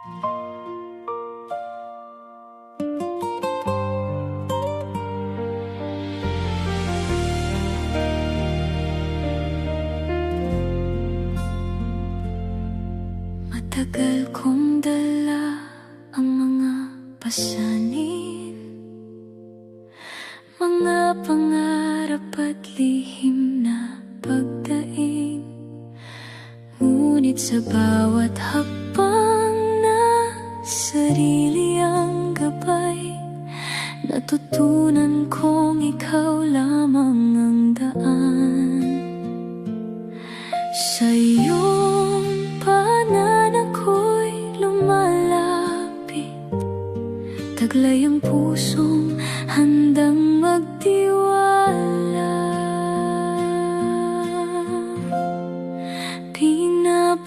Matagal kong dala ang mga pasanin, mga pangarap at lihim na pagdaing. Ngunit sa bawat hakbang na sarili ang gabay, natutunan kong ikaw lamang ang daan. Sa iyong paanan ako'y lumalapit, taglay ang pusong handang magtiwala. Pinapaubay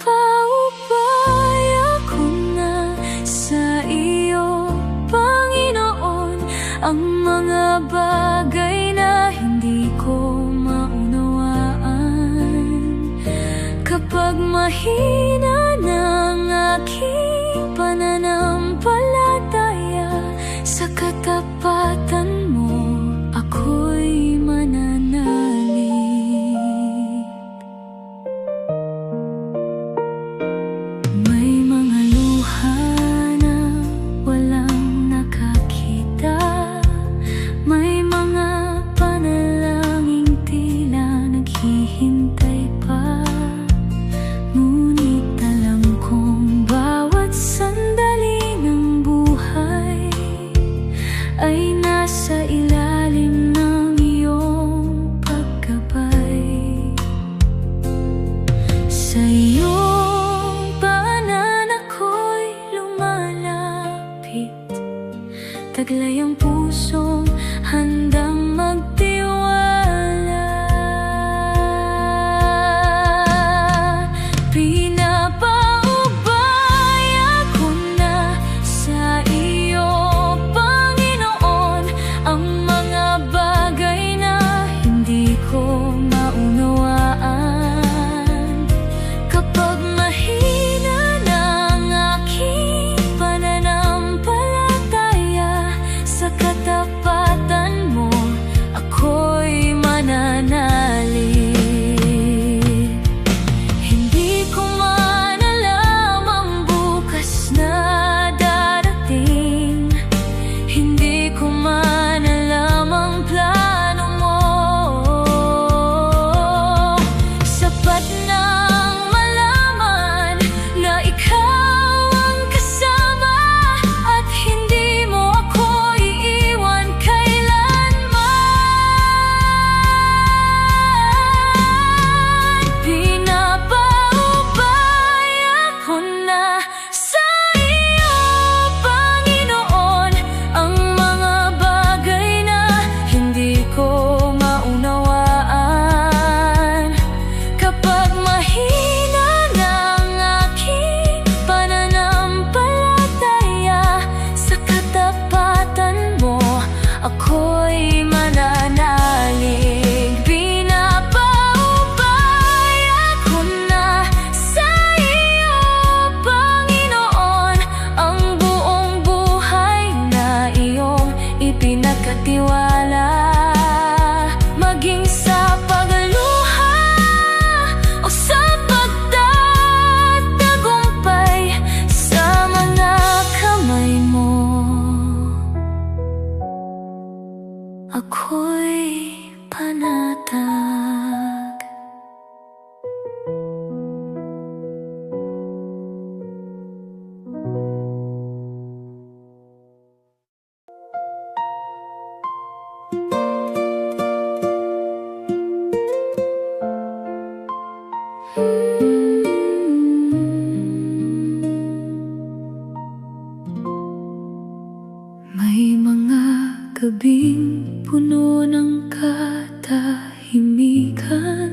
ako na sa iyo, Panginoon, ang mga bagay na hindi ko maunawaan. Kapag mahina ng aking pananampalataya, sa katapatan mo ako'y mananalig. May mga luha na walang nakakita, may mga panalangin tila naghihintay pa. Ngunit alam kong bawat sandali ng buhay ay nasa ilalim ng iyong paggabay. Sa iyong paanan ako'y lumalapit, taglay ang pusong handang magtiwala. Pinapaubay ako na sa iyo, Panginoon, ang mga bagay na hindi ko maunawaan. Kapag mahina ng aking pananampalataya, sa katapatan mo ako'y mananalig. Hindi ko man alam ang bukas na darating, hindi ko man alam ang plano mo. Sapat nang malaman na ikaw ang kasama at hindi mo ako iiwan kailanman. Pinapaubay ako na sa iyo, Panginoon, ang mga bagay na hindi ko maunawaan. Kapag mahina ng aking pananampalataya, sa katapatan mo ako'y mananalig. Pinapaubay ako na sa iyo, Panginoon, ang buong buhay na iyong ipinagkatiwala. Maging sa pagluha o sa pagtatagumpay, sa mga kamay mo ako'y panatag. May mga gabing puno ng katahimikan,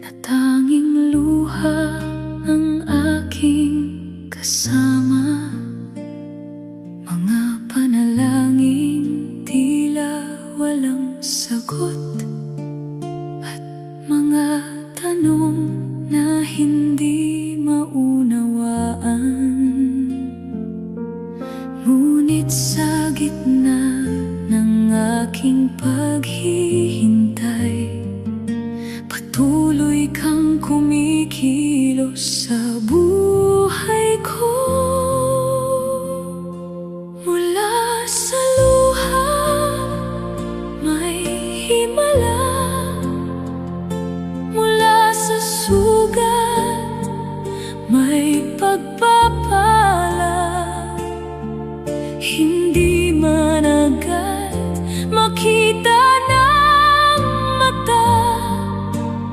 na tanging luha ang aking kasama. Mga panalangin tila walang sagot, at mga tanong na hindi maunawaan. sa buhay ko. Mula sa luha, may himala. Mula sa sugat, may pagpapala. Hindi man agad makita ng mata,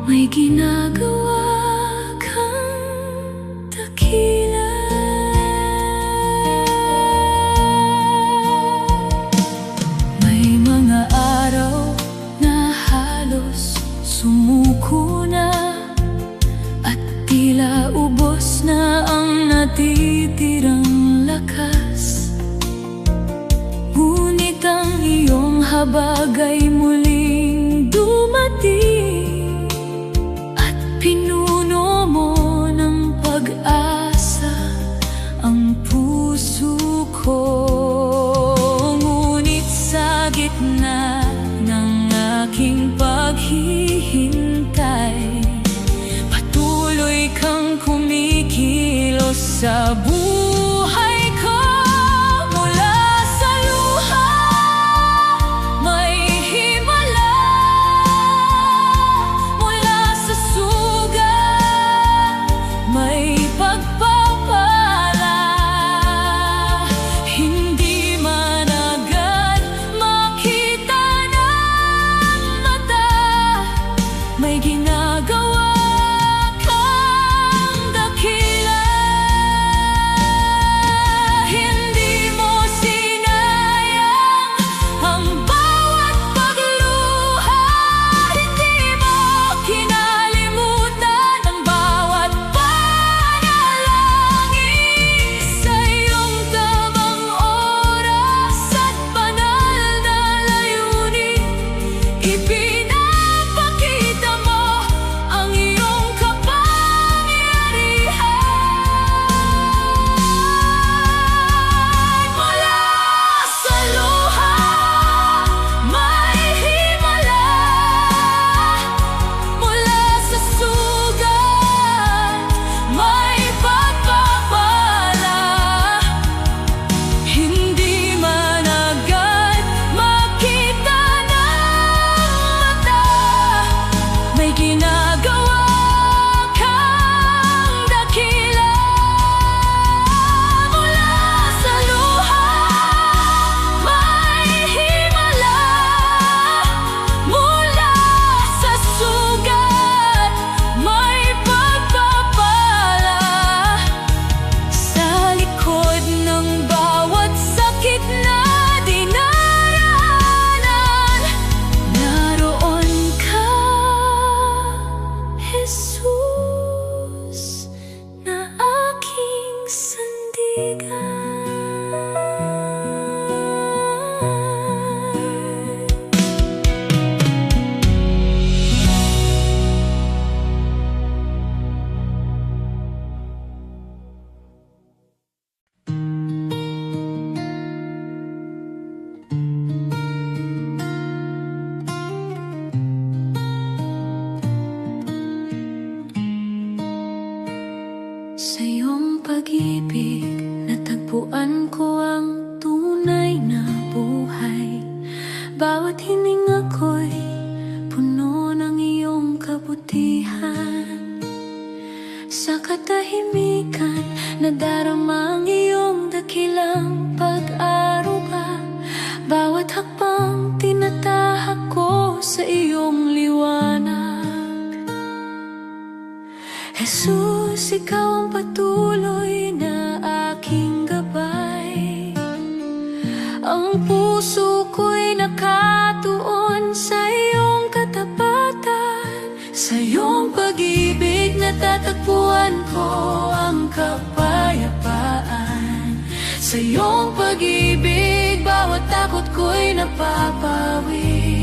may ginagawa kang dakila. May mga araw na halos sumuko na, at tila ubos na ang natitirang lakas. Ngunit ang iyong habag ay muling dumating, at pinuno mo ng pag-asa ang puso ko. Ngunit sa gitna ng aking paghihintay, patuloy kang kumikilos sa buhay ko. Mula sa luha, may himala. Mula sa sugat, may pagpapala. Hindi man agad makita ng mata, may ginagawa kang dakila. Hindi mo sinayang ang bawat pagluha. Hindi mo kinalimutan ang bawat panalangin. Sa iyong tamang oras at banal na layunin, ipinapakita mo ang iyong kapangyarihan. Mula sa luha, may himala. Mula sa sugat, may pagpapala. Hindi man agad makita ng mata, may ginagawa kang dakila. Mula sa luha, may himala. Mula sa sugat, may pagpapala. Sa likod ng bawat sakit na dinaraanan, naroon ka, Jesus, na aking sandigan. Sa iyong pag-ibig, natagpuan ko ang tunay na buhay. Bawat hininga ko'y puno ng iyong kabutihan. Sa katahimikan, nadarama ang iyong dakilang pag-aruga. Bawat hakbang tinatahak ko sa iyong liwanag. Jesus, ikaw ang patuloy na aking gabay. Ang puso ko'y nakatuon sa iyong katapatan. Sa iyong pag-ibig natatagpuan ko ang kapayapaan. Sa iyong pag-ibig bawat takot ko'y napapawi.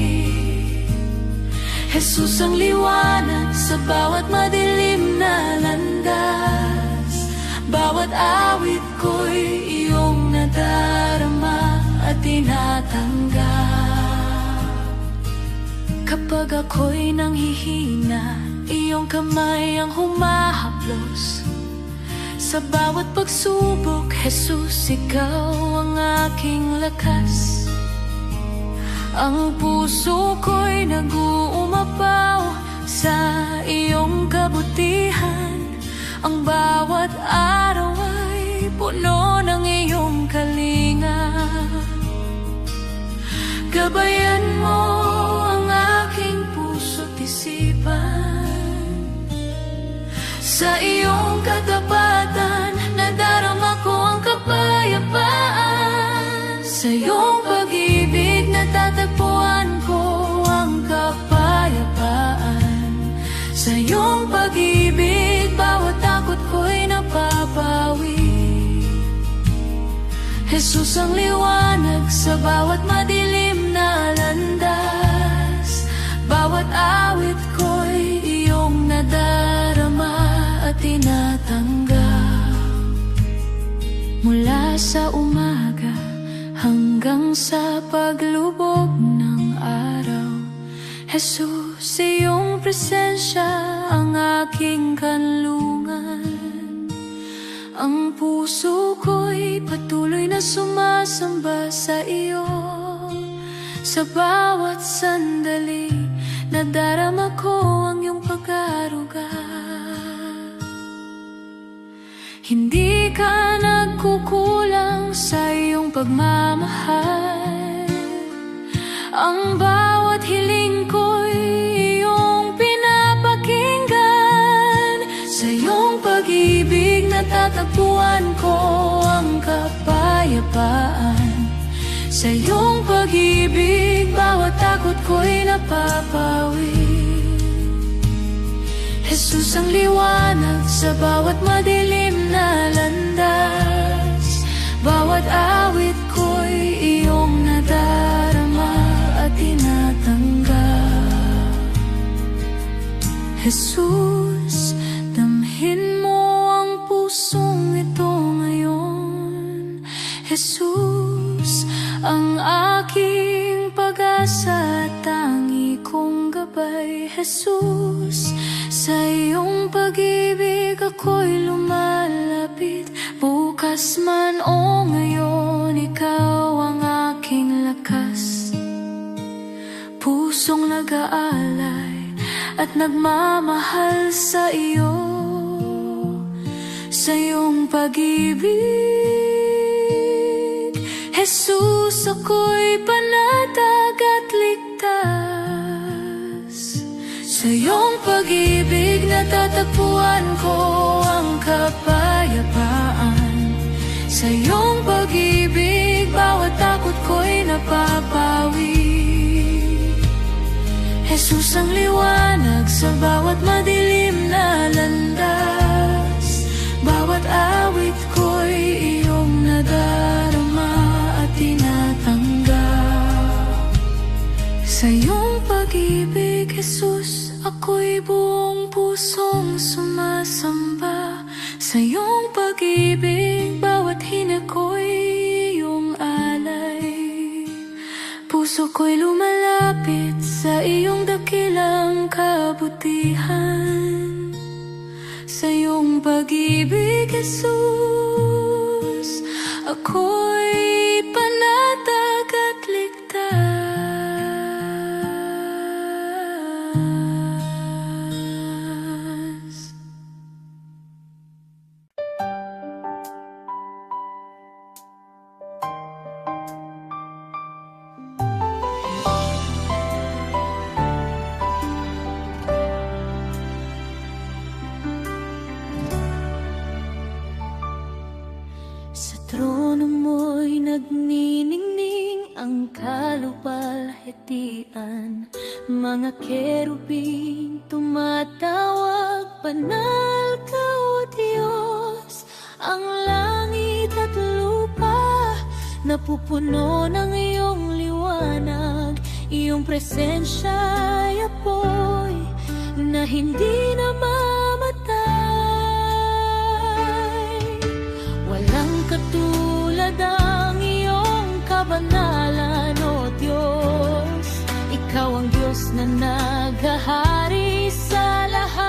Jesus ang liwanag sa bawat madilim na landas. Bawat awit ko'y iyong nadarama at tinatanggap. Kapag ako'y nanghihina, iyong kamay ang humahaplos. Sa bawat pagsubok, Jesus, ikaw ang aking lakas. Ang puso ko'y nag-uumapaw sa iyong kabutihan. Ang bawat araw ay puno ng iyong kalinga. Gabayan mo ang aking puso't isipan. Sa iyong katapatan, nadarama ko ang kapayapaan. Sa iyong pag-ibig, natatagpuan ko ang kapayapaan. Sa iyong pag-ibig, bawat takot ko'y napapawi. Jesus ang liwanag sa bawat madilim na landas. Bawat awit ko'y iyong nadarama at tinatanggap. Mula sa umaga hanggang sa paglubog ng araw, Jesus, iyong presensya ang aking kanlungan. Ang puso ko'y patuloy na sumasamba sa iyo. Sa bawat sandali, nadarama ko ang iyong pag-aruga. Hindi ka nagkukulang sa iyong pagmamahal. Ang bawat hiling ko'y iyong pinapakinggan. Sa iyong pag-ibig, natatagpuan ko ang kapayapaan. Sa iyong pag-ibig, bawat takot ko'y napapawi. Jesus ang liwanag sa bawat madilim na landas. Bawat awit ko'y iyong nadarama at tinatanggap. Jesus, damhin mo ang pusong ito ngayon. Jesus, ang aking pag-asa, tangi kong gabay. Jesus, sa iyong pag-ibig ako'y lumalapit. Bukas man o ngayon, ikaw ang aking lakas. Pusong nag-aalay at nagmamahal sa iyo. Sa iyong pag-ibig, Jesus, ako'y panatag at ligtas. Sa iyong pag-ibig, natatagpuan ko ang kapayapaan. Sa iyong pag-ibig, bawat takot ko'y napapawi. Jesus ang liwanag sa bawat madilim na landas. Bawat awit ko'y iyong nadarama at tinatanggap. Sa iyong pag-ibig, Jesus, ako'y buong pusong sumasamba. Sa iyong pag-ibig, bawat hina ko'y iyong alay. Puso ko'y lumalapit sa iyong dakilang kabutihan. Sa iyong pag-ibig, Jesus, ako'y panatag at ligtas. Sa trono mo'y nagniningning ang kaluwalhatian. Mga kerubing tumatawag, banal ka o Diyos. Ang langit at lupa napupuno ng iyong liwanag. Iyong presensya'y apoy na hindi na mamatay. Walang katulad ang iyong kabanalan, O Diyos. Ikaw ang Diyos na naghahari sa lahat.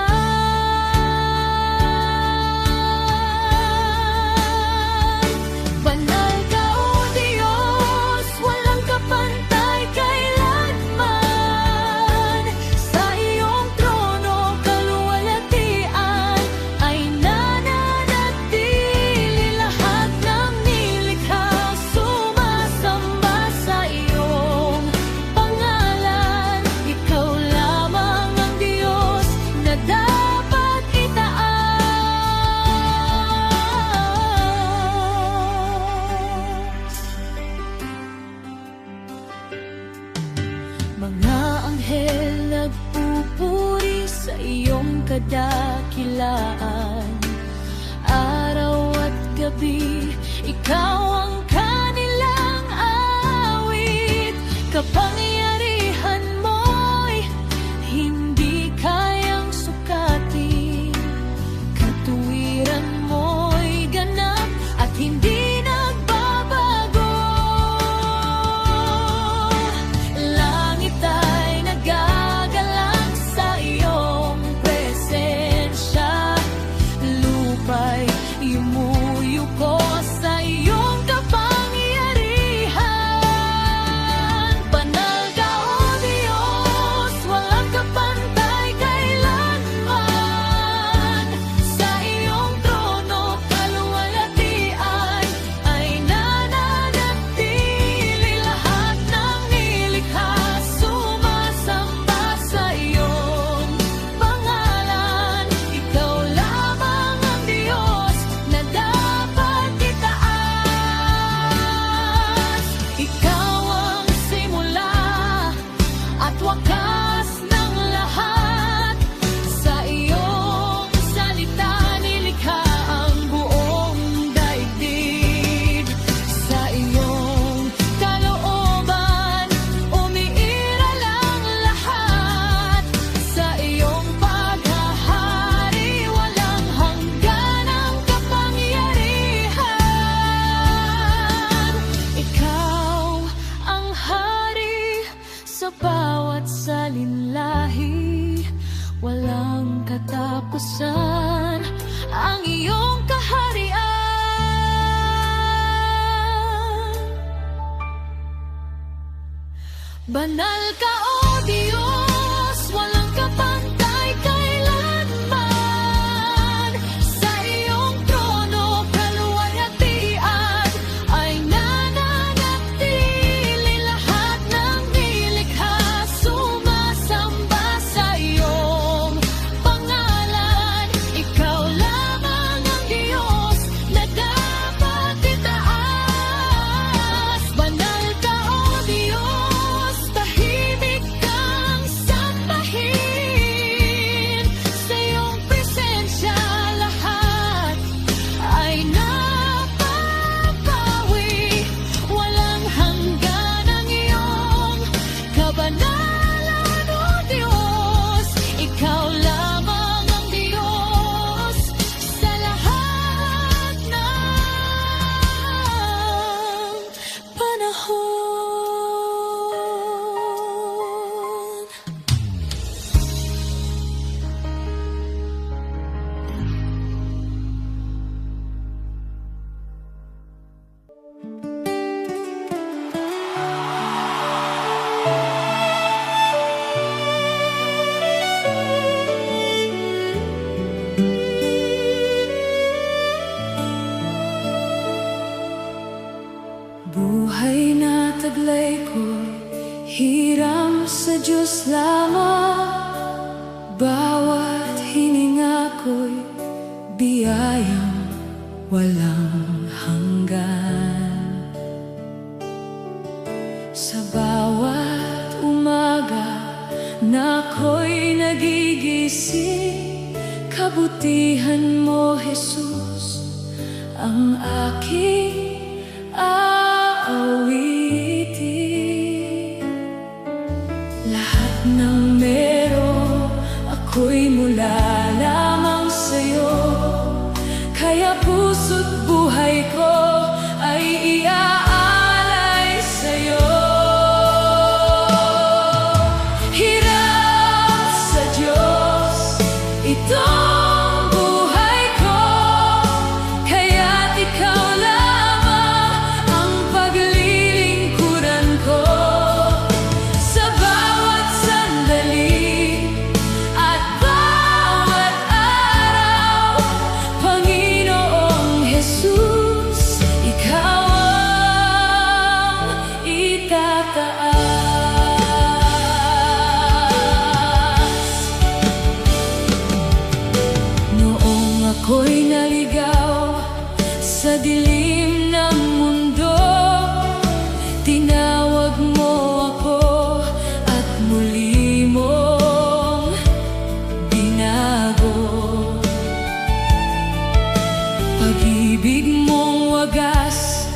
pamahalaan. Araw at gabi, ikaw ang kanilang awit. Kapangyarihan mo'y hindi kayang sukatin. Katuwiran mo'y ganap at hindi nagbabago. Langit ay nagagalang sa iyong presensya. Lupa'y yumuyuko sa iyong kapangyarihan. Banal ka, O Diyos, walang kapantay kailanman. Sa iyong trono, kaluwalhatian ay nananatili. Lahat ng nilikha sumasamba sa iyong pangalan. Ikaw lamang ang Diyos na dapat itaas. Ikaw ang simula at wakas ng lahat. Sa iyong salita nilikha ang buong daigdig. Sa iyong kalooban umiiral ang lahat. Sa iyong paghahari walang hanggan ang kapangyarihan. Ikaw ang hari sa bawat salinlahi. Walang katapusan ang iyong kaharian. Banal ka, O Diyos, walang kapantay kailanman. Sa iyong trono, kaluwalhatian ay nananatili. Lahat ng nilikha sumasamba sa iyong pangalan. Ikaw lamang ang Diyos na dapat itaas. Banal ka, O Diyos, tahimik kang sambahin. Sa iyong presensya lahat ay napapawi. Walang hanggan ang iyong kabanalan, O Diyos. Ikaw lamang ang Diyos sa lahat ng panahon. Buhay na taglay ko, hiram sa Diyos lamang. Bawat hininga ko'y biyayang walang hanggan. Sa bawat umaga na ako'y nagigising, kabutihan mo, Jesus, ang aking aawitin. Lahat ng meron ako'y mula lamang sa'yo. Kaya puso't buhay ko ay iaalay sa'yo. Hiram sa Diyos itong buhay ko, kaya't ikaw lamang ang paglilingkuran ko. Sa bawat sandali at bawat araw, Panginoong Jesus, ikaw ang itataas. Noong ako'y naligaw sa dilim ng mundo, tinawag mo ako at muli mong binago. pag-ibig mong wagas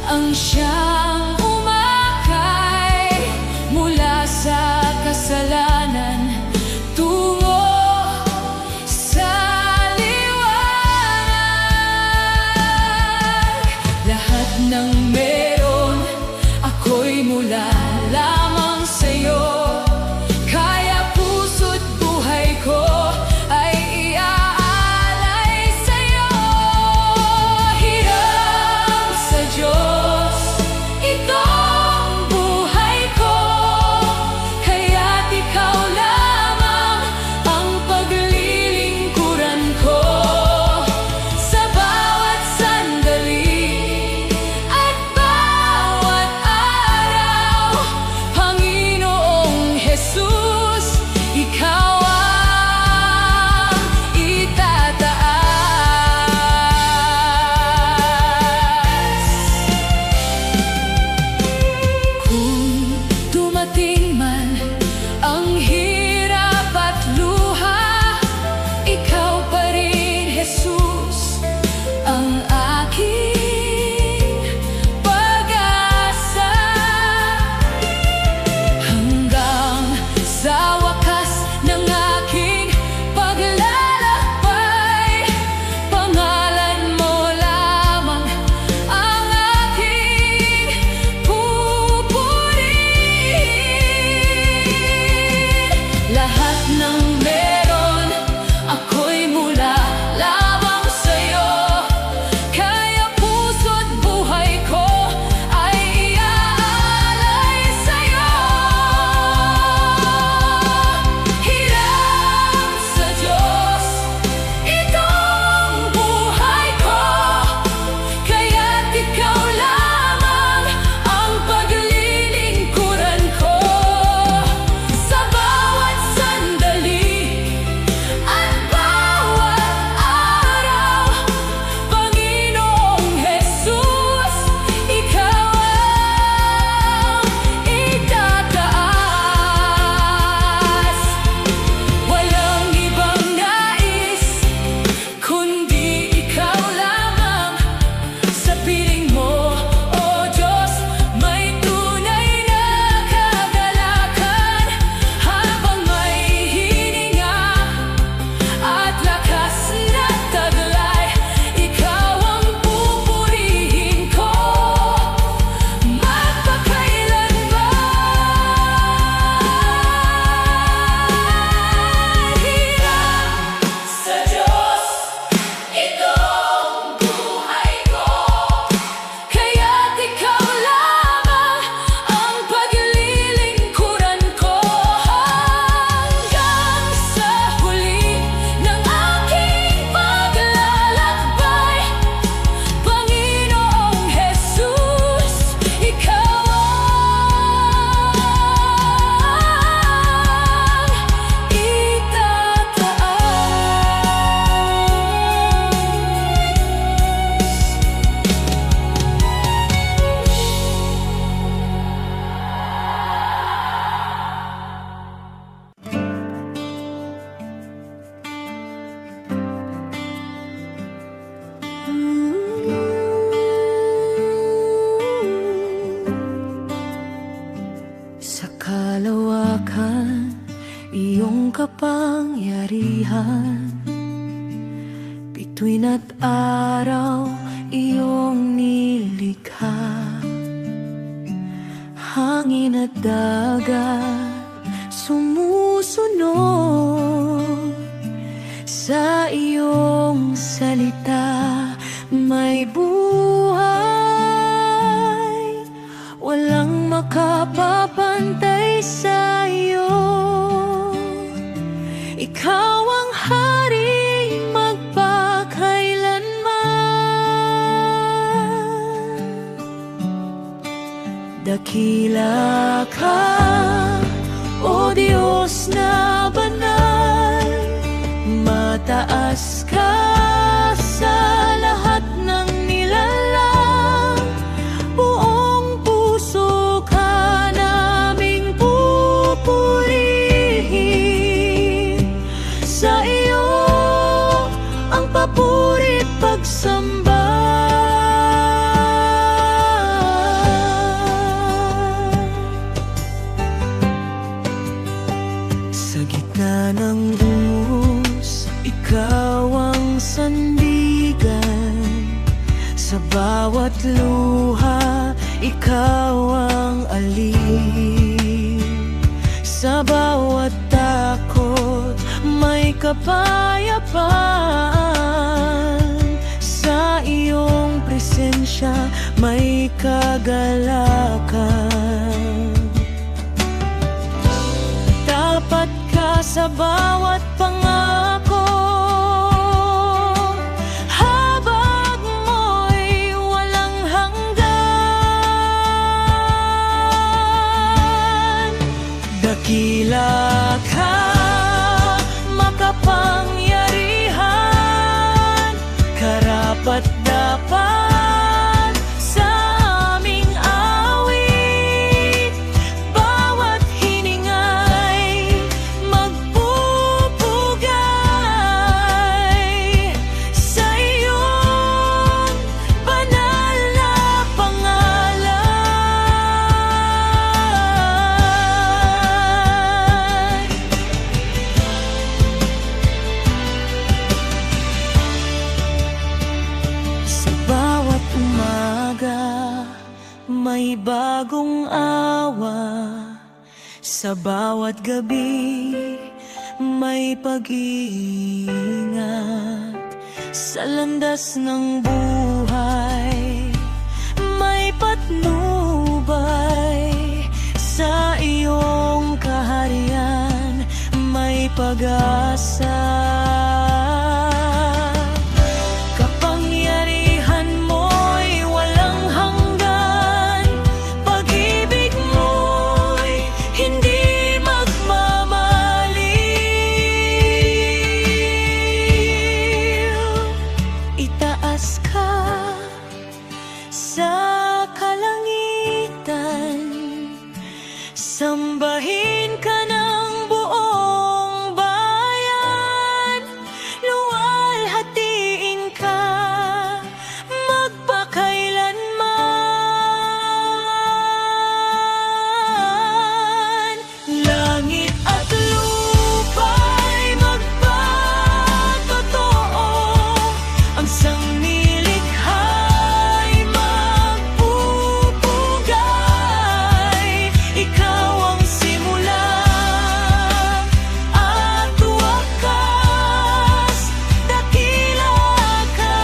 ang siyang umakay mula sa kasalanan tungo sa liwanag. Lahat ng meron ako'y mula lamang sa'yo, kaya puso't buhay ko ay iaalay sa'yo. Hiram sa Diyos itong buhay ko, kaya't ikaw lamang ang paglilingkuran ko sa bawat sandali at bawat araw. Panginoong Jesus, ikaw ang itataas. Kung dumating man ang hirap at luha, ikaw pa rin, Jesus, ang aking pag-asa. Hanggang sa wakas ng aking paglalakbay, pangalan mo lamang ang aking pupurihin. Lahat ng meron ako'y mula lamang sa'yo, kaya puso't buhay ko ay iaalay sa'yo. Hiram sa Diyos itong buhay ko, kaya't ikaw lamang ang paglilingkuran ko sa bawat sandali at bawat araw. Panginoong Jesus, ikaw ang itataas. Walang ibang nais kundi ikaw lamang. Sa piling mo, O Diyos, may tunay na kagalakan. Habang may hininga at lakas na taglay, ikaw ang pupurihin ko magpakailanman. Hiram sa Diyos itong buhay ko, kaya't ikaw lamang ang paglilingkuran ko hanggang sa huli ng aking paglalakbay. Panginoong Jesus, ikaw ang sa kalawakan iyong kapangyarihan, bituin at araw iyong nilikha. Hangin at dagat sumusunod sa iyong salita, may buhay. Walang makapapantay sa iyo. Ikaw ang hari magpakailanman. Dakila ka, O Diyos na banal, mataas ka sa lahat ng nilalang. Buong puso ka naming pupurihin. Sa iyo ang papuri't pagsamba. bawat luha, ikaw ang aliw. Sa bawat takot, may kapayapaan. Sa iyong presensya, may kagalakan. Tapat ka sa bawat pangako, habag mo'y walang hanggan. Dakila ka, makapangyarihan, karapat-dapat sa aming awit. Bawat hininga'y magpupugay sa iyong banal na pangalan. Sa bawat umaga, may bagong awa. Sa bawat gabi, may pag-iingat. Sa landas ng buhay, may patnubay. Sa iyong kaharian, may pag-asa. Kapangyarihan mo'y walang hanggan, pag-ibig mo'y hindi magmamaliw. Itaas ka sa kalangitan, sambahin ka ng buong bayan. Luwalhatiin ka magpakailanman. Langit at lupa'y magpatotoo, ang sanglilikha'y magpupugay. Ikaw ang simula at wakas, dakila ka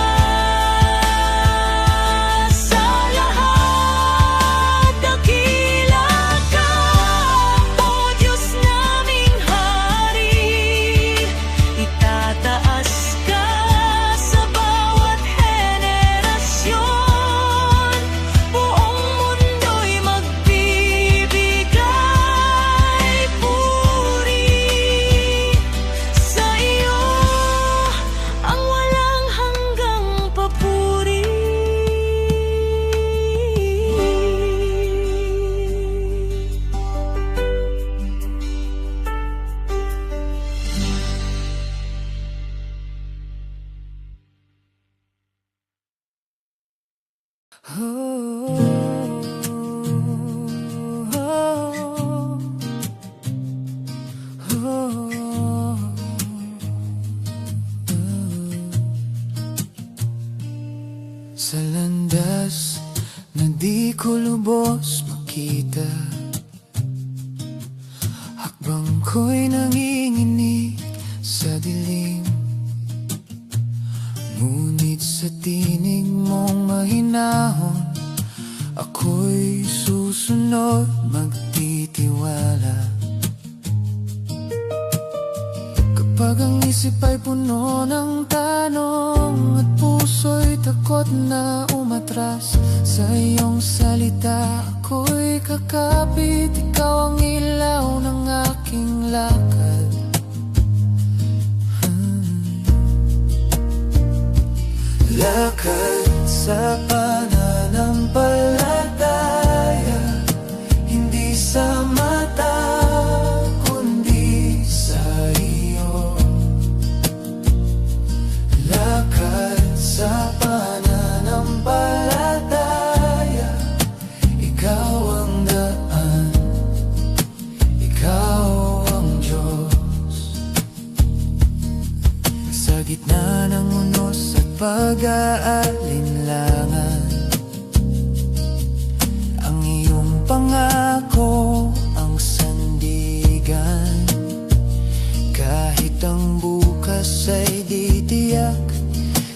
sa lahat. Dakila ka, O Diyos naming Hari. Itataas ka sa bawat henerasyon. Buong mundo'y magbibigay puri sa iyo, ang walang hanggang papuri. Sa landas na di ko lubos makita, hakbang ko'y nanginginig sa dilim. Ngunit sa tinig mong mahinahon, ako'y susunod magtitiwala. Kapag ang isip ay puno ng tanong at puso'y takot na umatras sa iyong salita, ako'y kakapit. Ikaw ang ilaw ng aking lakad. Lakad sa pananampalataya, hindi sa mata kundi sa iyo. Lakad sa pananampalataya, ikaw ang daan, ikaw ang Diyos. Sa gitna ng unos at pag-aalinlangan. Ang iyong pangako ang sandigan. Kahit ang bukas ay di tiyak,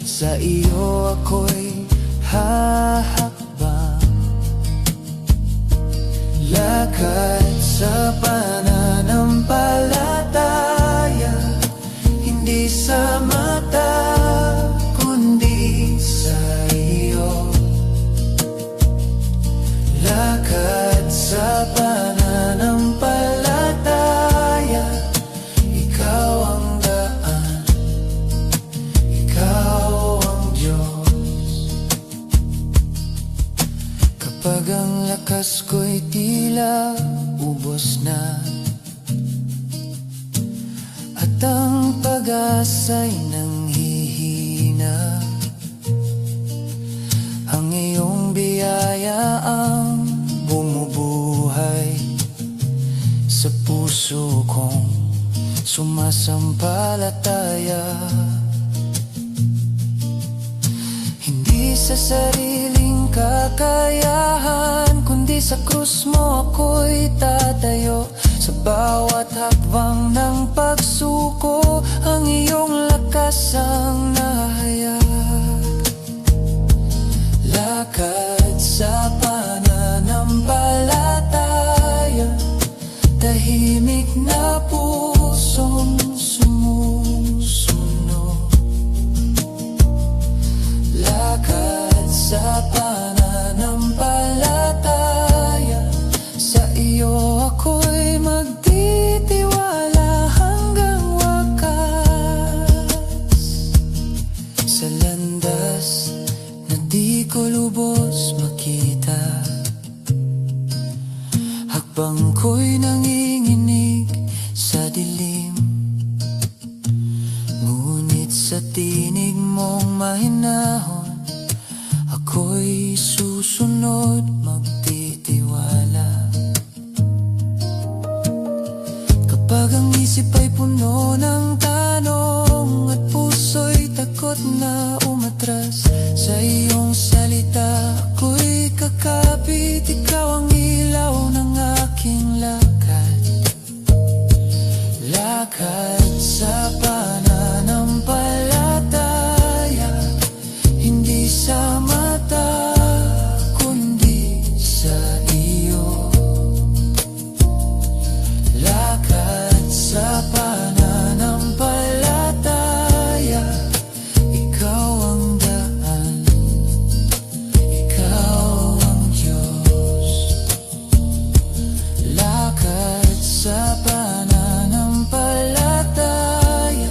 sa iyo ako'y hahakbang. Lakad sa pananampalataya, hindi sa mata kundi sa iyo. Lakad sa pananampalataya, ikaw ang daan, ikaw ang Diyos. Kapag ang lakas ko'y tila ubos na, at ang pag-asa'y nanghihina, ang iyong biyaya ang bumubuhay sa puso kong sumasampalataya. Hindi sa sariling kakayahan, kundi sa krus mo ako'y tatayo. Sa bawat hakbang ng pagsuko, ang iyong lakas ang nahayag. Lakad sa pananampalataya, tahimik na pusong sumusunod. Lakad sa pananampalataya, sa iyo ako'y magtitiwala hanggang wakas. Sa landas na di ko lubos makita, hakbang ko'y nanginginig sa dilim. Ngunit sa tinig mong mahinahon, ako'y susunod magtitiwala. Kapag ang isip ay puno ng tanong at puso'y takot na umatras, sa iyong salita ako'y kakapit. Ikaw ang ilaw ng aking lakad. Lakad sa pananampalataya, hindi sa mata kundi sa iyo. Lakad sa pananampalataya, ikaw ang daan, ikaw ang Diyos. Lakad sa pananampalataya,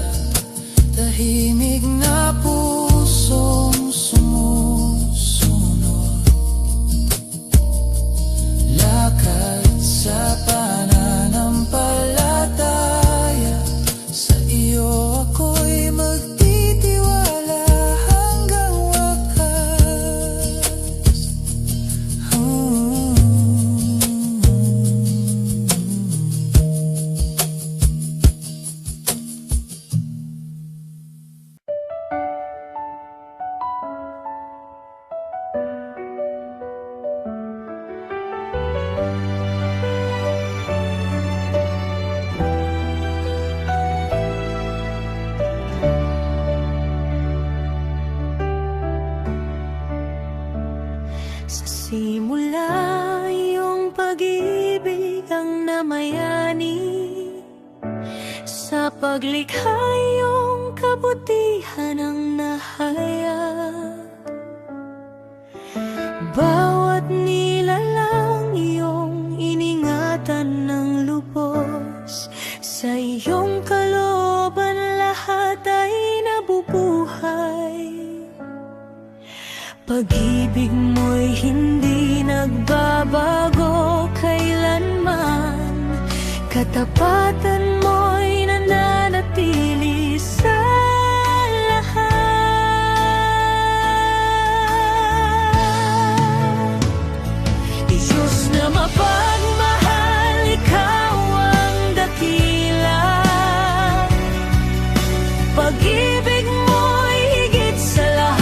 tahimik na pusong sumusunod. Lakad sa pananampalataya, sa iyo ako'y magtitiwala hanggang wakas. Sa simula iyong pag-ibig ang namayani, sa paglikha iyong kabutihan ang nahayag. Bawat nilalang iyong iningatan ng lubos, sa iyong kalooban lahat ay nabubuhay. Pag-ibig mo'y hindi nagbabago kailanman, katapatan mo'y nananatili sa lahat. Diyos na mapagmahal, ikaw ang dakila. Pag-ibig mo'y higit sa lahat.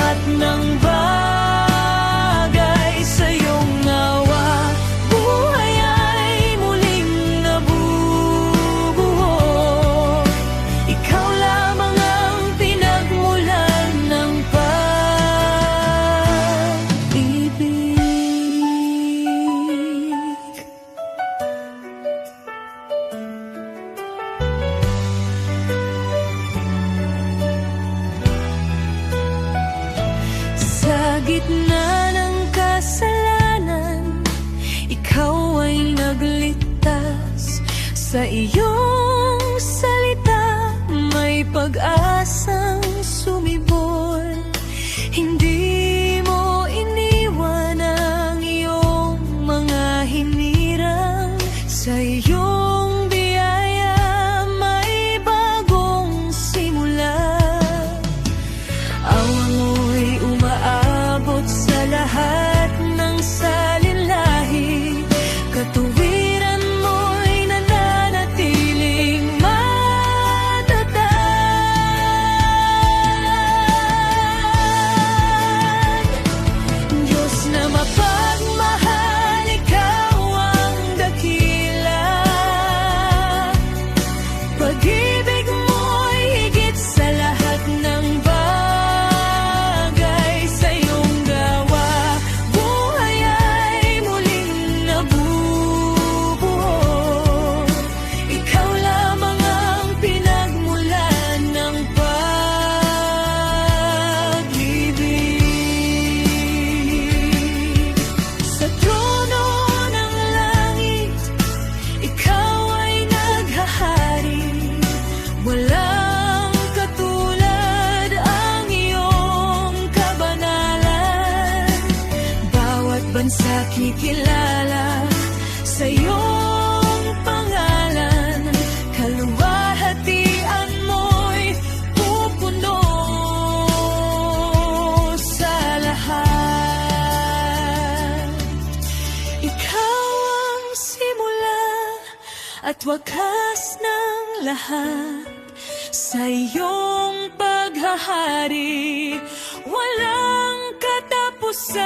gitna ng kasalanan, ikaw ay nagligtas. Sa iyong salita may pag-asang sumibol. Hindi mo iniwan ang iyong mga hinirang. Sa iyong biyaya may bagong simula. Awa mo'y umaabot sa lahat ng salinlahi. Katuwiran mo'y nananatiling matatag. Diyos na mapagmahal, ikaw ang dakila. Pag-ibig mo'y higit sa lahat ng bagay sa iyong gawa. Buhay ay muling nabubuo. Ikaw lamang ang pinagmulan ng pag-ibig. Sa trono ng langit, ikaw ay naghahari. Walang katulad ang iyong kabanalan. Bawat bansa kikilala sa iyong pangalan. Kaluwalhatian mo'y pupuno sa lahat. Ikaw ang simula at wakas ng lahat. Sa iyong paghahari, walang katapusan.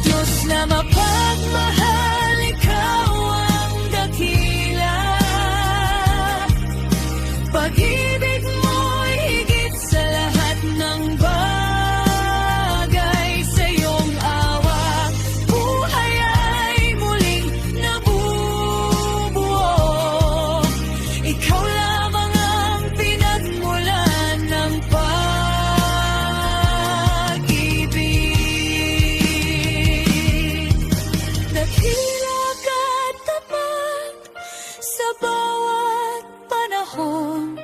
Diyos na mapagmahal, ikaw ang dakila. Pag-ibig mo'y higit sa lahat ng bagay sa iyong awa. Buhay ay muling nabubuo. Ikaw lamang ang pinagmulan ng pag-ibig. Dakila ka at tapat sa bawat panahon.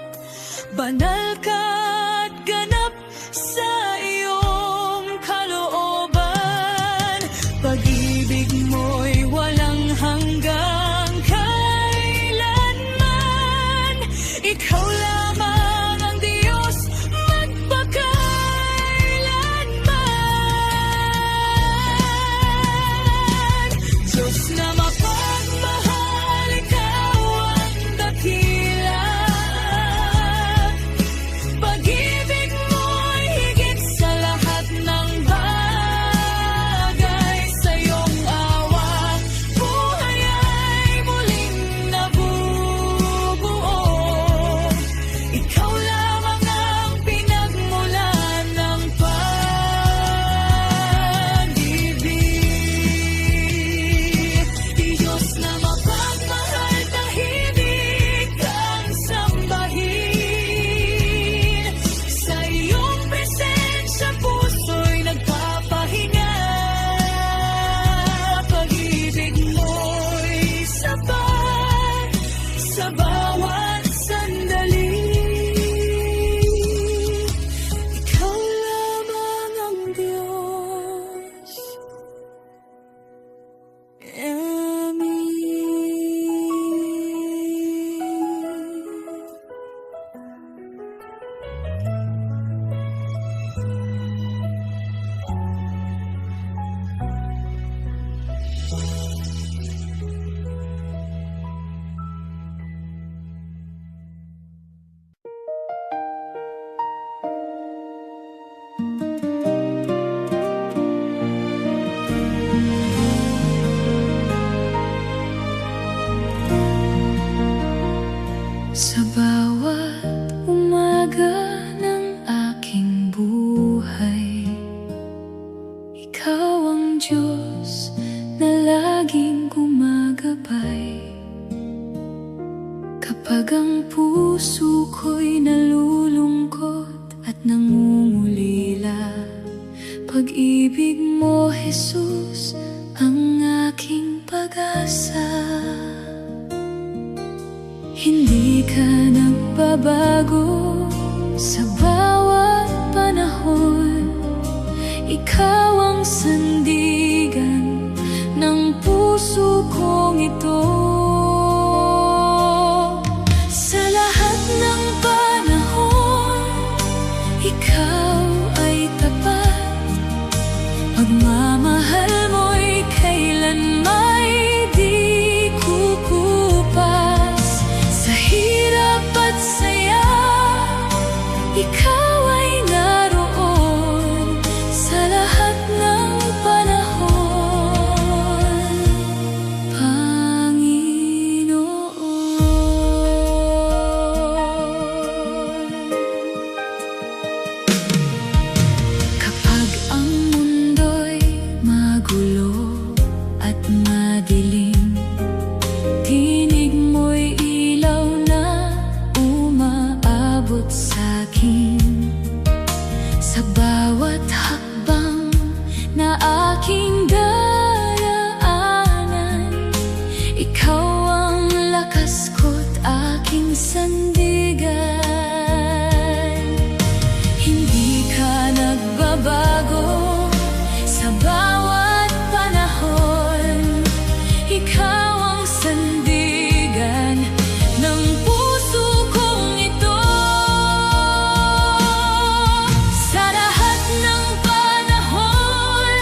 Banal ka at ganap sa iyong kalooban. Pag-ibig mo'y walang hanggang kailanman. Ikaw lamang ang Diyos magpakailanman. Diyos na mapagmahal, ikaw ang dakila. Pag-ibig mo'y higit sa lahat ng bagay sa iyong awa. Buhay ay muling nabubuo. Ikaw lamang ang pinagmulan ng pag-ibig. Diyos na mapagmahal, tahimik ang sambahin. Sa iyong presensya, puso'y nagpapahinga. Pag-ibig mo'y sapat sa bawat sandali. Jesus ang aking pag-asa. Hindi ka nagbabago sa bawat panahon. Ikaw ang sandigan ng puso kong ito. Sa lahat ng panahon, ikaw ay tapat. Pagmamahal mo'y kailanmay di kukupas. Sa hirap at saya, ikaw ay naroon sa lahat ng panahon, Panginoon. Kapag ang mundo'y magulo at madilim, tinig mo'y ilaw na umaabot sa'kin. Sa bawat hakbang na aking daraanan, ikaw ang lakas ko't aking sandigan. Hindi ka nagbabago sa bawat panahon. Ikaw ang sandigan ng puso kong ito. Sa lahat ng panahon,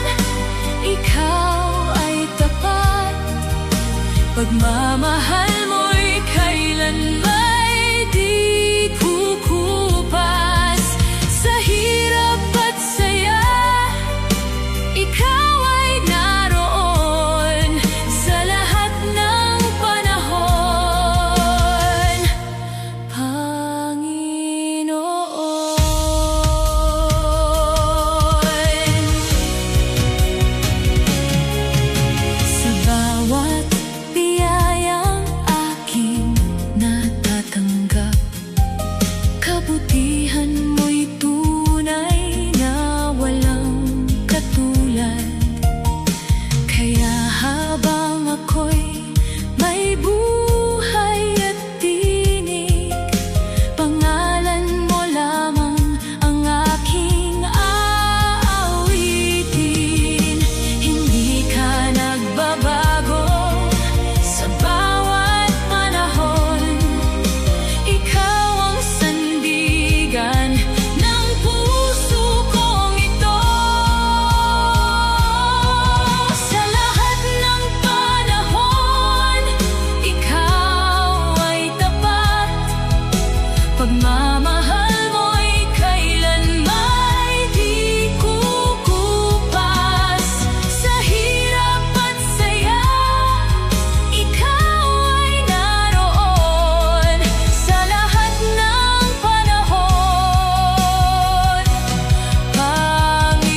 ikaw ay tapat. Pagmamahal mo'y kailanmay di kukupas. Sa hirap at saya, ikaw ay naroon sa lahat ng panahon, Panginoon. Sa bawat biyayang aking natatanggap, kabutihan mo'y tunay na walang katulad. Kaya habang ako'y may buhay at tinig, pangalan mo lamang ang aking aawitin. Hindi ka nagbabago sa bawat panahon. Ikaw ang sandigan ng puso kong ito. Sa lahat ng panahon, ikaw ay tapat. Pagmamahal mo'y kailanmay di kukupas. Sa hirap at saya, ikaw ay naroon sa lahat ng panahon, Panginoon.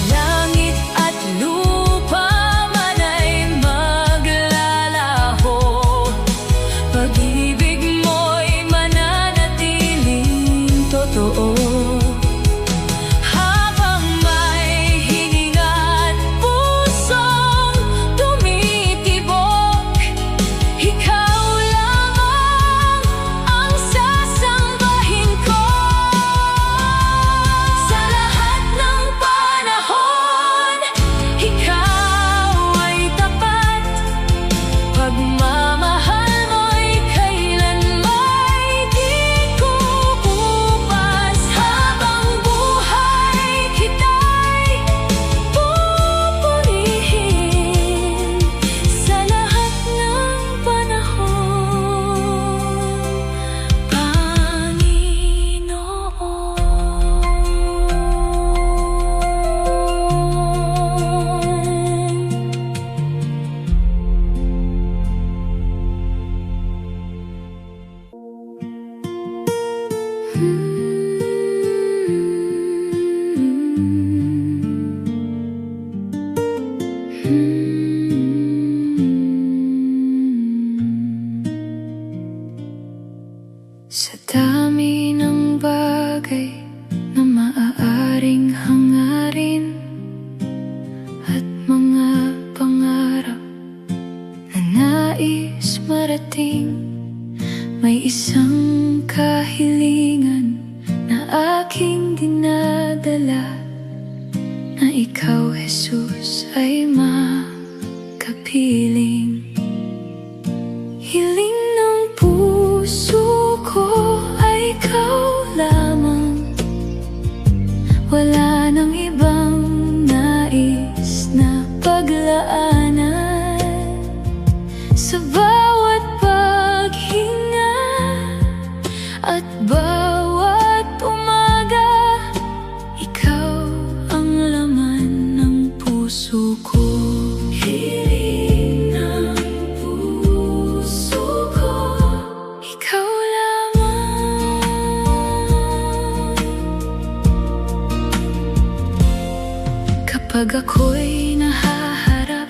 Langit at lupa man ay maglalaho, pag-ibig mo'y mananatiling totoo. Habang may hininga't pusong tumitibok, ikaw lamang ang sasambahin ko. Sa lahat ng panahon, ikaw ay tapat. Pagmamahal mo'y kailanmay di kukupas. Habang buhay kita'y pupurihin sa lahat ng panahon, Panginoon. Sa dami ng bagay darating. May isang kahilingan na aking dinadala, na ikaw, Jesus, ay makapiling. Hiling ng puso ko ay ikaw lamang. Wala nang ibang nais na paglaanan. Sa bawat paghinga at bawat umaga, ikaw ang laman ng puso ko. Hiling ng puso ko, ikaw lamang. Kapag ako'y nahaharap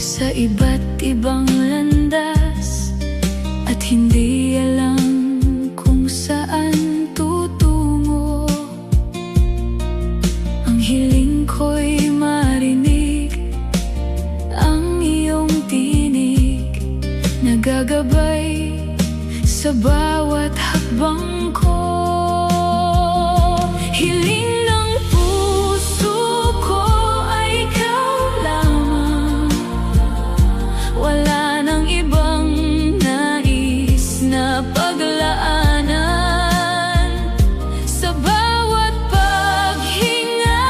sa iba't ibang landas at hindi alam kung saan tutungo, ang hiling ko'y marinig ang iyong tinig, nagagabay sa bawat hakbang ko. Hiling ng puso ko ay ikaw lamang. Wala nang ibang nais na paglaanan. Sa bawat paghinga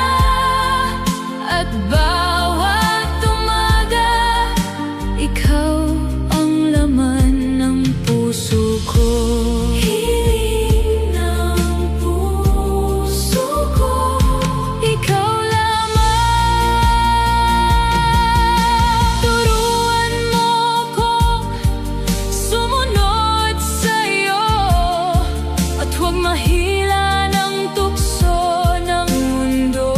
at bawat umaga, ikaw ang laman ng puso ko. Hiling ng puso ko, ikaw lamang. Turuan mo kong sumunod sa'yo, at huwag mahila ng tukso ng mundo,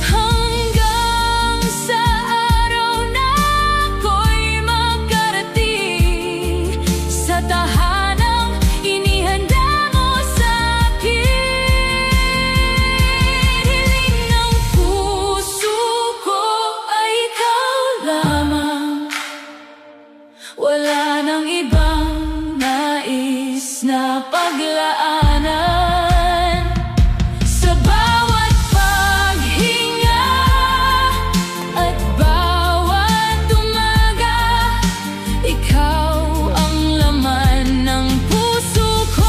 hanggang sa araw na ako'y makarating sa tahanang inihanda mo sa'kin. Hiling ng puso ko ay ikaw lamang. Wala nang ibang nais na paglaanan. Sa bawat paghinga at bawat umaga, ikaw ang laman ng puso ko.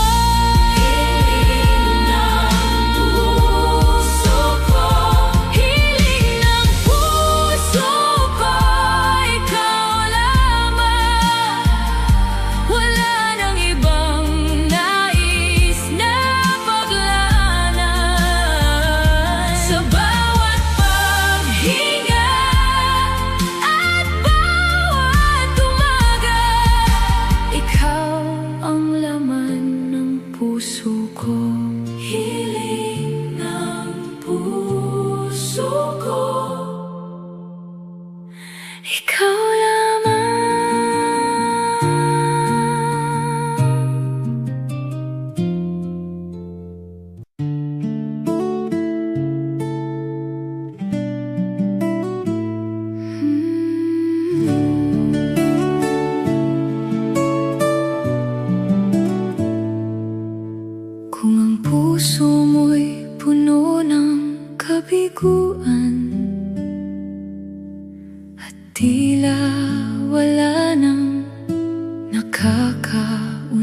Hiling ng puso ko, hiling ng puso ko, ikaw lamang. Wala nang ibang nais na paglaanan. Sa bawat paghinga at bawat umaga, ikaw ang laman ng puso ko. Hiling ng puso ko, ikaw lamang. Kung ang puso mo'y puno ng kabiguan at tila wala nang nakakaunawa,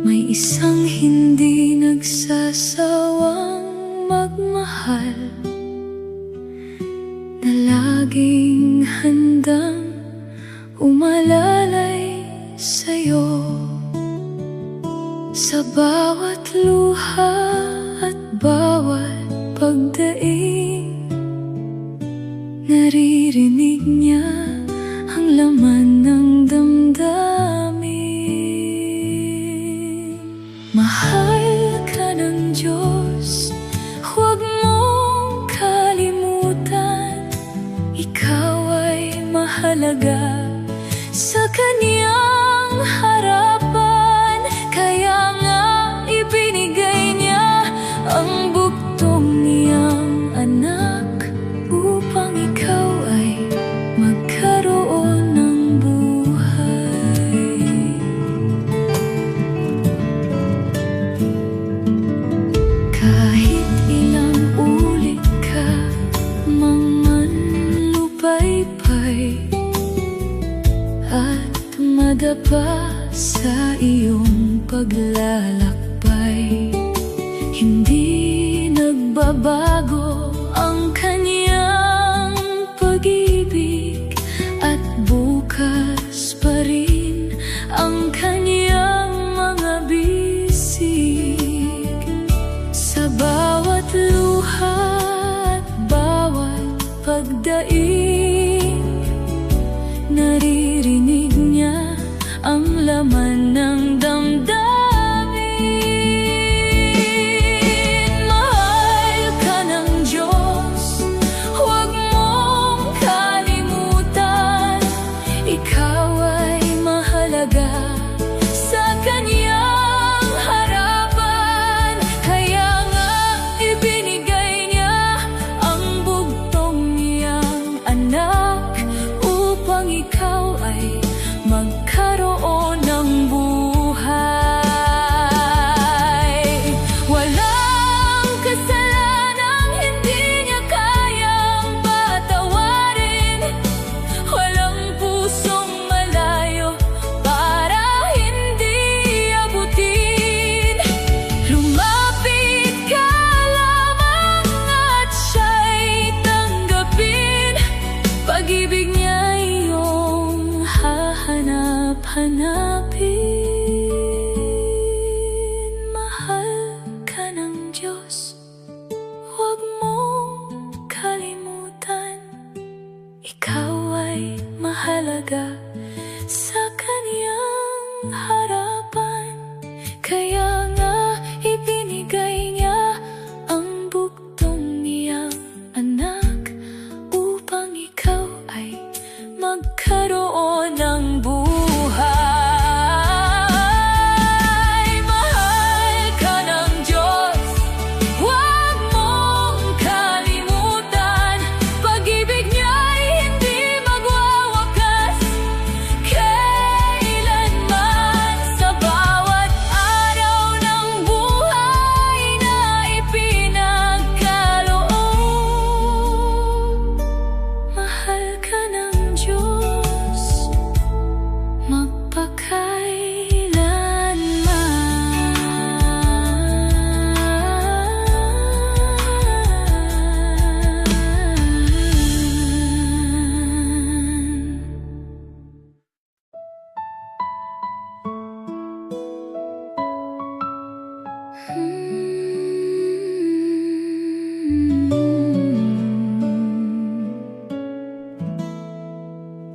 may isang hindi nagsasawang magmahal, na laging handang umalalay sa'yo. Sa bawat luha at bawat pagdaing, naririnig niya ang laman ng damdamin. Mahal ka ng Diyos, huwag mong kalimutan, ikaw ay mahalaga sa Kanyang harapan. Kaya nga ibinigay niya ang buktong niyang anak, upang ikaw ay magkaroon matibay at madapa sa iyong paglalakbay. Hindi nagbabago ang kanyang pag-ibig at bukas pa rin ang kanyang mga bisig. Sa bawat luha at bawat pagdaing, naririnig niya ang laman ng damdamin. Mahal ka ng Diyos, huwag mong kalimutan. Ikaw ay mahalaga sa Kanyang harapan. Kaya nga ibinigay niya ang bugtong niyang anak upang ikaw ay magkaroon ng buhay. Walang kasalanang hindi niya kayang patawarin. Walang pusong malayo para hindi abutin. Lumapit ka lamang at siya'y tanggapin. Pag-ibig niya iyong hahanap-hanapin. Mahal ka ng Diyos, huwag mong kalimutan. Ikaw ay mahalaga sa Kanyang harapan. Kaya nga ibinigay niya ang bugtong niyang anak upang ikaw ay magkaroon ng buhay. Mahal ka ng Diyos, huwag mong kalimutan. Pag-ibig niya'y hindi magwawakas kailanman. Sa bawat araw ng buhay na ipinagkaloob, mahal ka ng Diyos magpakailanman.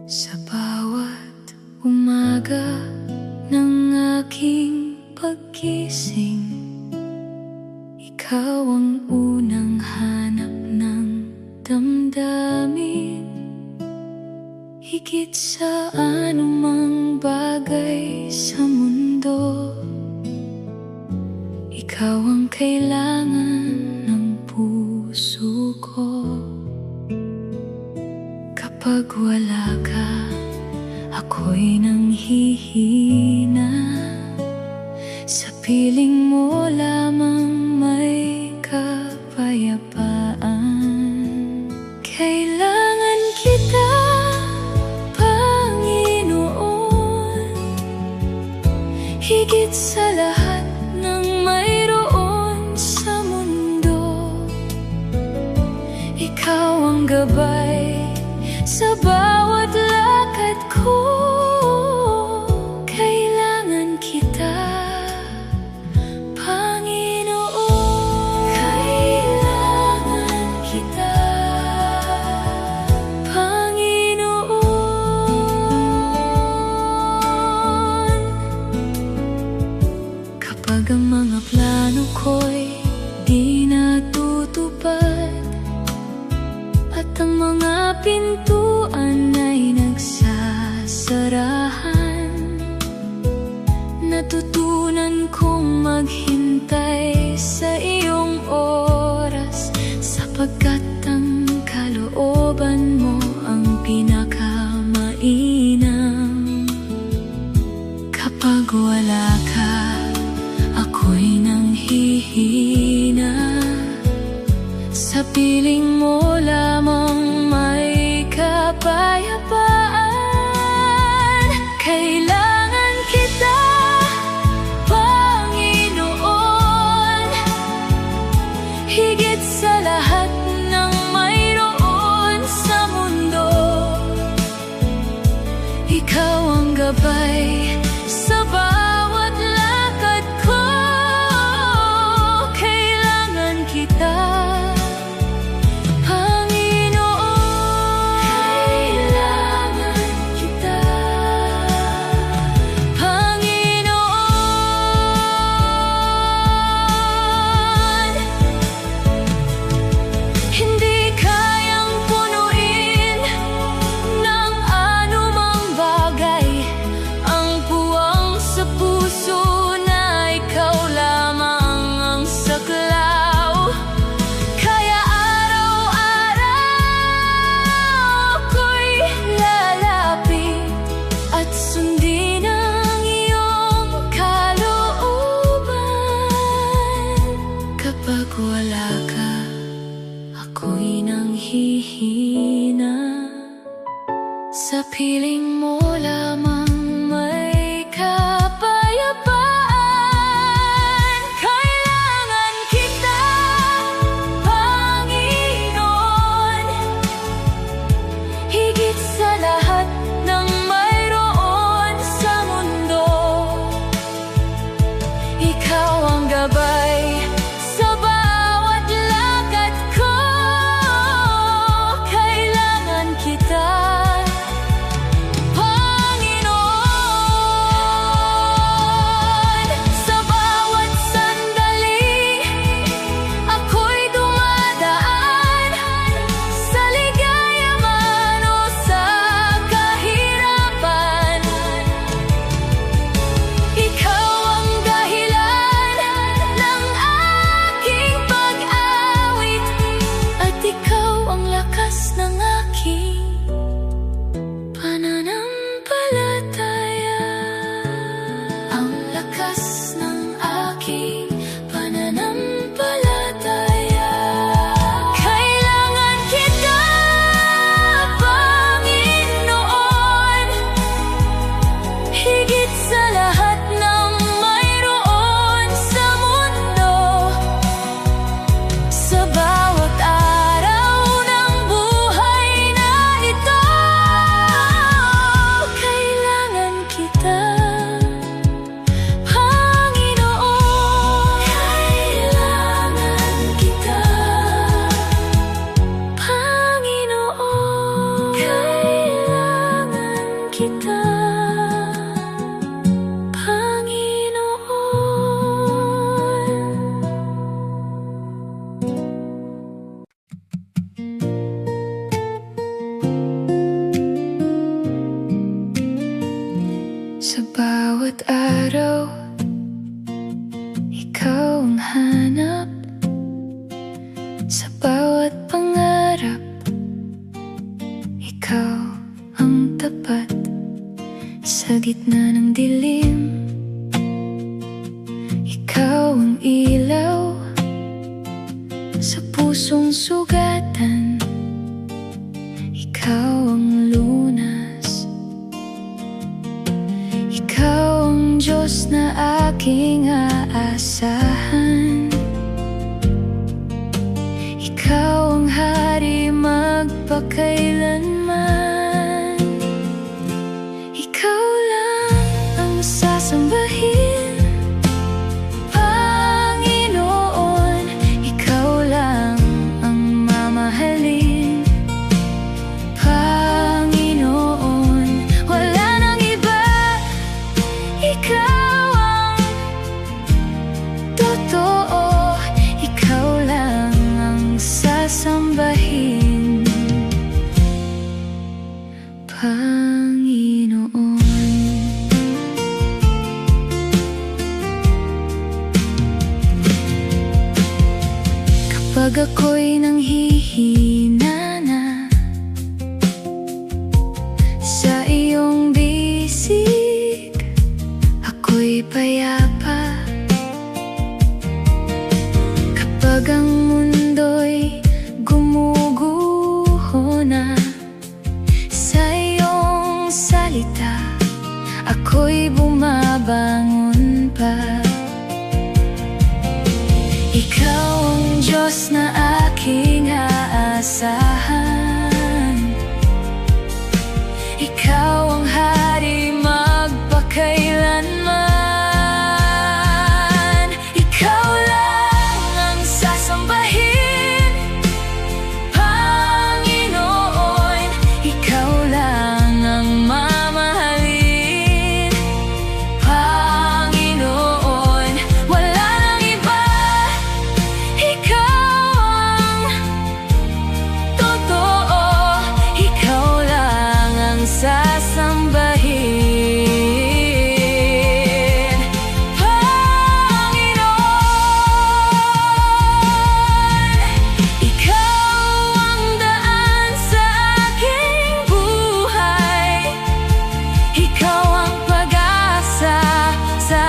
Sa bawat umaga ng aking paggising, ikaw ang unang hanap ng damdamin. Higit sa anumang bagay sa mundo, ikaw ang kailangan ng puso ko. Kapag wala ka, ako'y nanghihina. Sa piling mo lamang may kapayapaan. Kailangan kita, Panginoon, higit sa lahat ng mayroon sa mundo. Ikaw ang gabay sa bawat lakad ko. Kailangan kita, Panginoon. Kailangan kita, Panginoon. kapayapaan. Kailangan kita, Panginoon, higit sa lahat ng mayroon sa mundo. Ikaw ang gabay sa bawat lakad ko. Kailangan kita, Panginoon. Kailangan kita, Panginoon. Hindi kayang punuin ng anumang bagay ang puwang sa puso na ikaw lamang ang saklaw. Kaya araw-araw ko'y lalapit at sundin ang iyong kalooban. Kapag wala ka, ako'y nanghihina. Sa piling mo lamang may kapayapaan. Kailangan kita, Panginoon, higit sa lahat ng mayroon sa mundo. Ikaw ang gabay sa bawat lakad ko. Kailangan kita, Panginoon. Sa bawat sandali ako'y dumadaan, sa ligaya man o sa kahirapan. Ikaw ang dahilan ng aking pag-awit, at ikaw ang lakas ng aking pananampalataya. Ang lakas ng aking pananampalataya. Kailangan kita, Panginoon, higit sa lahat ng mayroon sa mundo. Sa bawat araw ng buhay na ito, kailangan kita, Panginoon. Kailangan kita, Panginoon. Kailangan kita, Panginoon. Sa bawat araw, ikaw ang hanap. Sa bawat pangarap, ikaw ang tapat. Sa gitna ng dilim, ikaw ang ilaw. Sa pusong sugatan, ikaw ang lunas. Ikaw ang Diyos na aking aasahan. Ikaw ang hari magpakailanman. Ikaw lang ang sasambahin, Panginoon. Ikaw lang ang mamahalin, Panginoon. Wala nang iba, ikaw ang totoo. Ikaw lang ang sasambahin, Panginoon. Kapag ako'y nanghihina na sa iyong bisig, ako'y payapa. Kapag ang mundo'y gumuguho na sa Diyos na aking aasahan. Ikaw ang hari magpakailanman. Ikaw lang ang sasambahin, Panginoon. Ikaw lang ang mamahalin, Panginoon. Wala nang iba, ikaw ang totoo. Ikaw lang ang sasambahin, Panginoon. Ikaw ang daan sa aking buhay. Ikaw ang pag-asa sa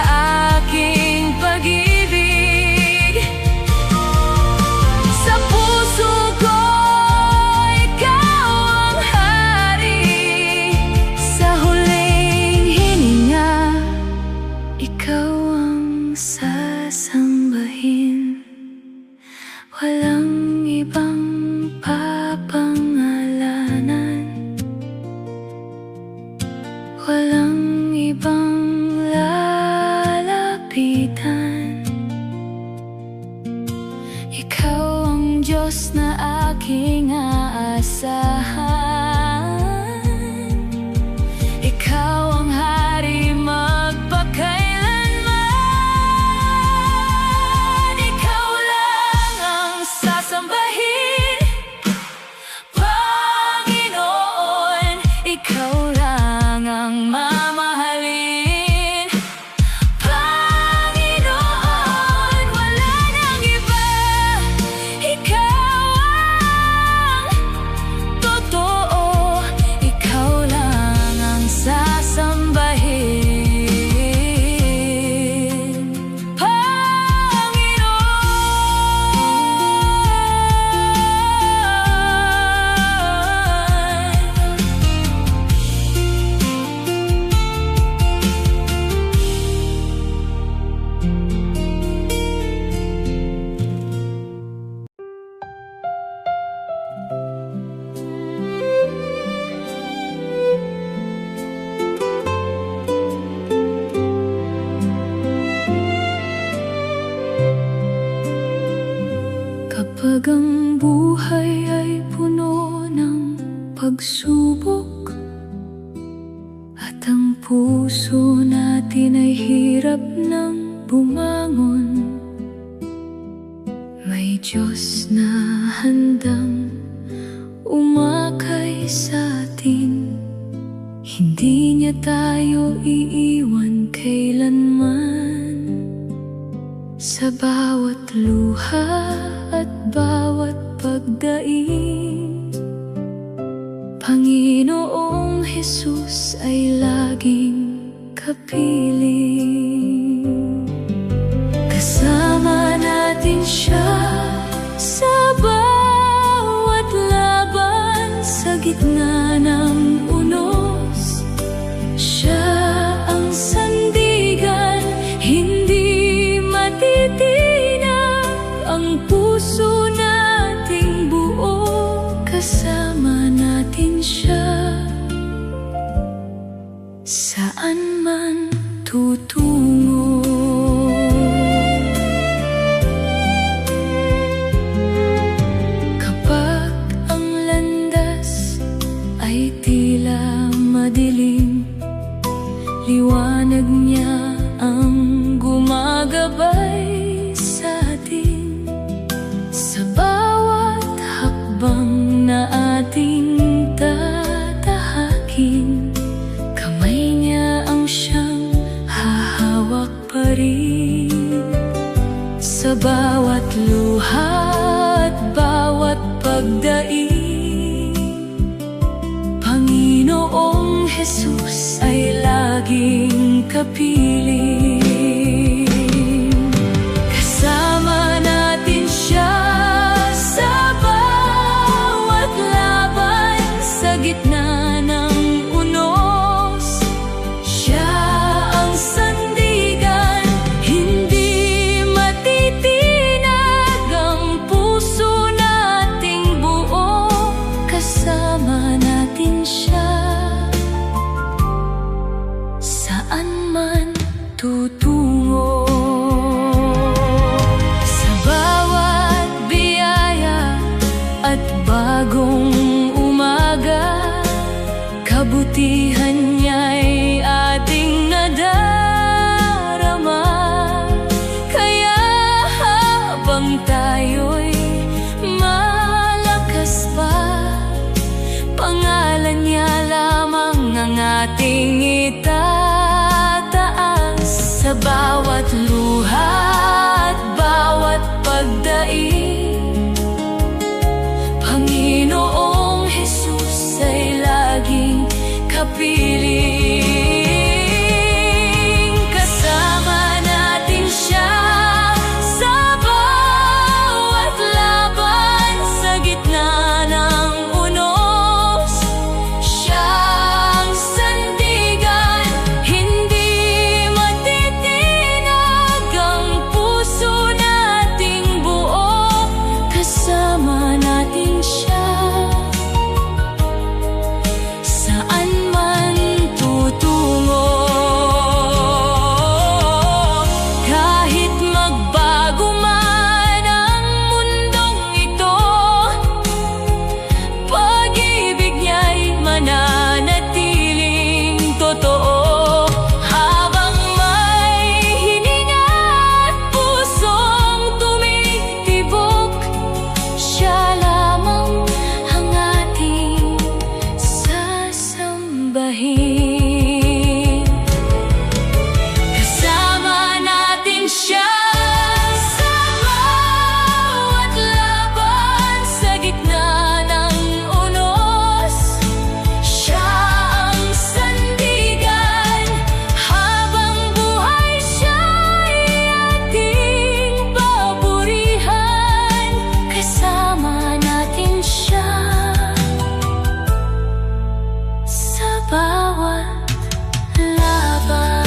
aking pag-ibig. Sa puso ko, ikaw ang hari. Sa huling hininga, ikaw ang sasambahin. Walang ibang papangalanan, walang ibang lalapitan. Ikaw ang Diyos na aking aasahan. Ikaw ang hari magpakailanman. Ikaw lang ang sasambahin, Panginoon. Ikaw lang ang mamahalin, Panginoon. Wala nang iba, ikaw ang totoo. Ikaw lang ang sasambahin, Panginoon. Kapag ang buhay ay puno ng pagsubok at ang puso natin ay hirap ng bumangon, may Diyos na handang umakay sa atin. Hindi niya tayo iiwan kailanman. Sa bawat luha at bawat pagdaing, Panginoong Jesus ay laging kapiling. Kasama natin siya sa bawat laban, sa gitna ng unos. Siya ang sandigan, hindi matitinag ang puso nating buo. Kasama natin siya saan man tutungo. Kapag ang landas ay tila madilim, liwanag niya ang gumagabay sa atin. Sa bawat hakbang na ating tatahakin, kamay niya ang siyang hahawak pa rin. Sa bawat luha at bawat pagdaing, Panginoong Jesus ay laging kapiling. Kasama natin siya sa bawat laban, sa gitna ng unos. Siya ang sandigan, hindi matitinag ang puso. tutungo. Sa bawat biyaya at bagong umaga, kabutihan niya'y ating nadarama. Kaya habang tayo'y malakas pa, pangalan niya lamang ang ating itataas. Sa bawat luha at bawat pagdaing, Panginoong Jesus ay laging kapiling. Kasama natin siya sa bawat laban, sa gitna ng unos. Siya ang sandigan, hindi matitinag ang puso nating buo. Kasama natin siya saan man tutungo. Kahit magbago man ang mundong ito, pag-ibig niya'y mananatiling totoo. Habang may hininga at pusong tumitibok, siya lamang ang ating sasambahin. Kasama natin siya sa bawat laban, sa gitna ng unos. Siya ang sandigan, habang buhay siya'y ating papurihan. Kasama natin siya sa bawat laban.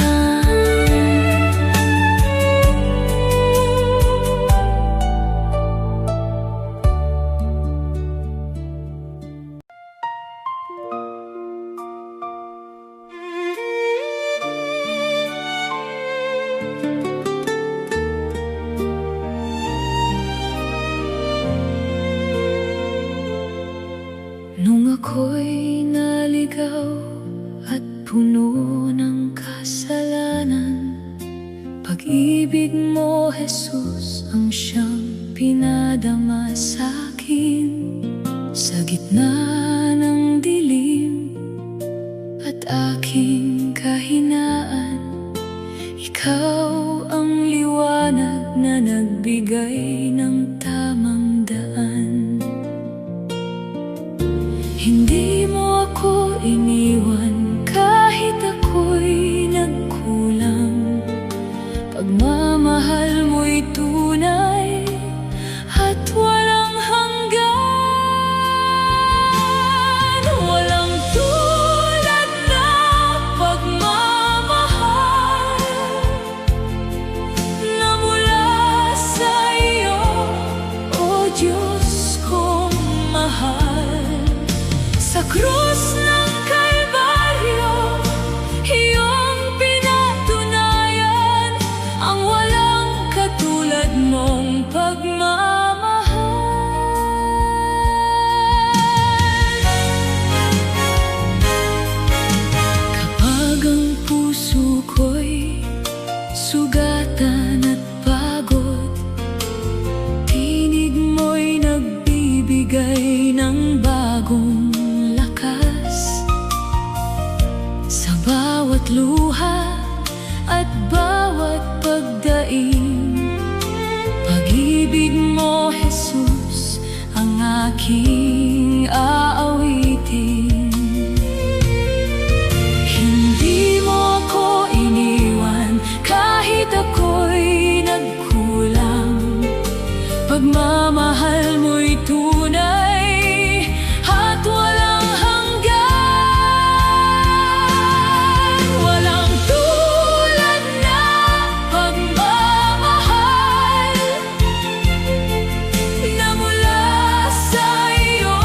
Nung ako'y naligaw at puno ng kasalanan, pag-ibig mo, Jesus, ang siyang pinadama sa'kin. Sa gitna ng dilim at aking kahinaan, ikaw ang liwanag na nagbigay ng tamang daan. Hindi mo ako iniwan kahit ako'y nagkulang. Pagmamahal mo'y tunay at walang hanggan. Walang tulad na pagmamahal na mula sa iyo, O Diyos kong mahal. Sa krus ng Kalbaryo, iyong pinatunayan ang walang katulad mong pagmamahal. Kapag ang puso ko'y sugatan at pagod, tinig mo'y nagbibigay ng bagong lakas. Sa bawat luha at bawat pagdaing, pag-ibig mo, Jesus, ang aking aawitin. Hindi mo ako iniwan kahit ako'y nagkulang. Pagmamahal mo'y tunay at walang hanggan. Walang tulad na pagmamahal na mula sa iyo,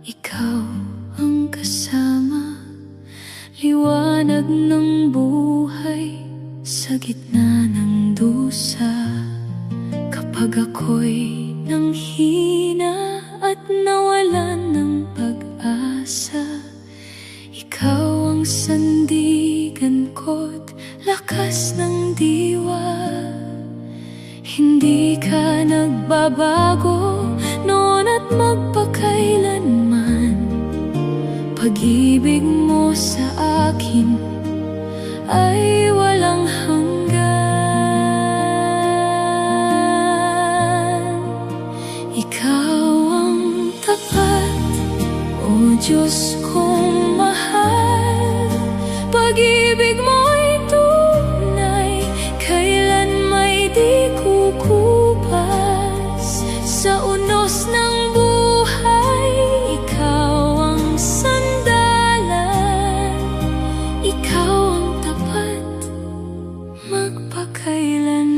ikaw ang kasama, liwanag ng buhay sa gitna ng dusa. Kapag ako'y nanghina at nawalan ng pag-asa, ikaw ang sandigan ko't lakas ng diwa. Hindi ka nagbabago noon at magpakailanman. Pag-ibig mo sa akin ay walang hanggan. Ikaw ang tapat, o Diyos kong mahal. Pag-ibig mo'y tunay, kailan may di kukupas. Sa unos ng buhay, ikaw ang sandalan. Ikaw ang tapat, magpakailanman.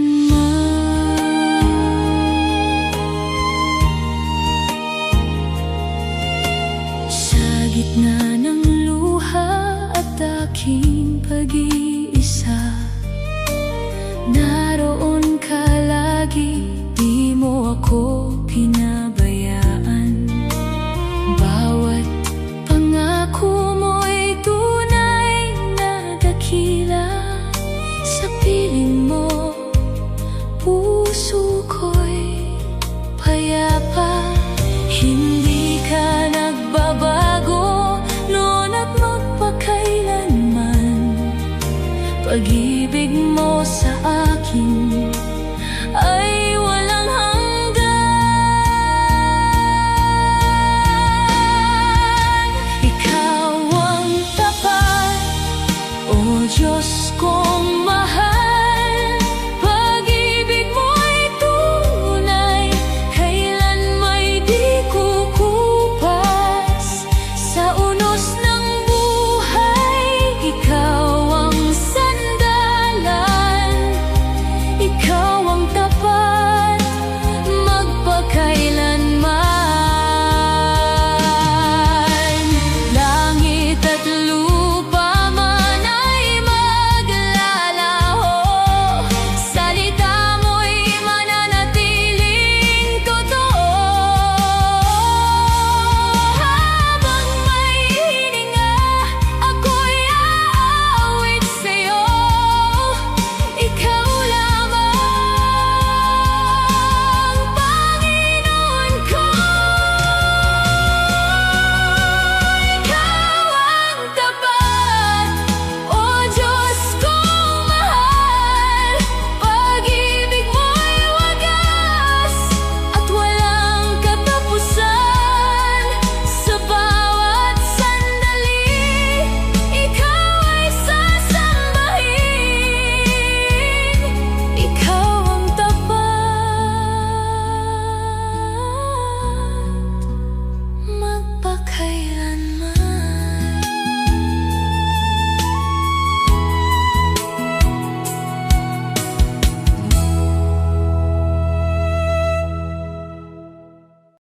Sa gitna ng luha at aking pag-iisa, naroon ka lagi, di mo ako pinabayaan. Bawat pangako mo'y tunay na dakila. Sa piling mo, puso ko'y payapa. Hindi ka nagbabago noon at magpakailanman. Pag-ibig mo sa akin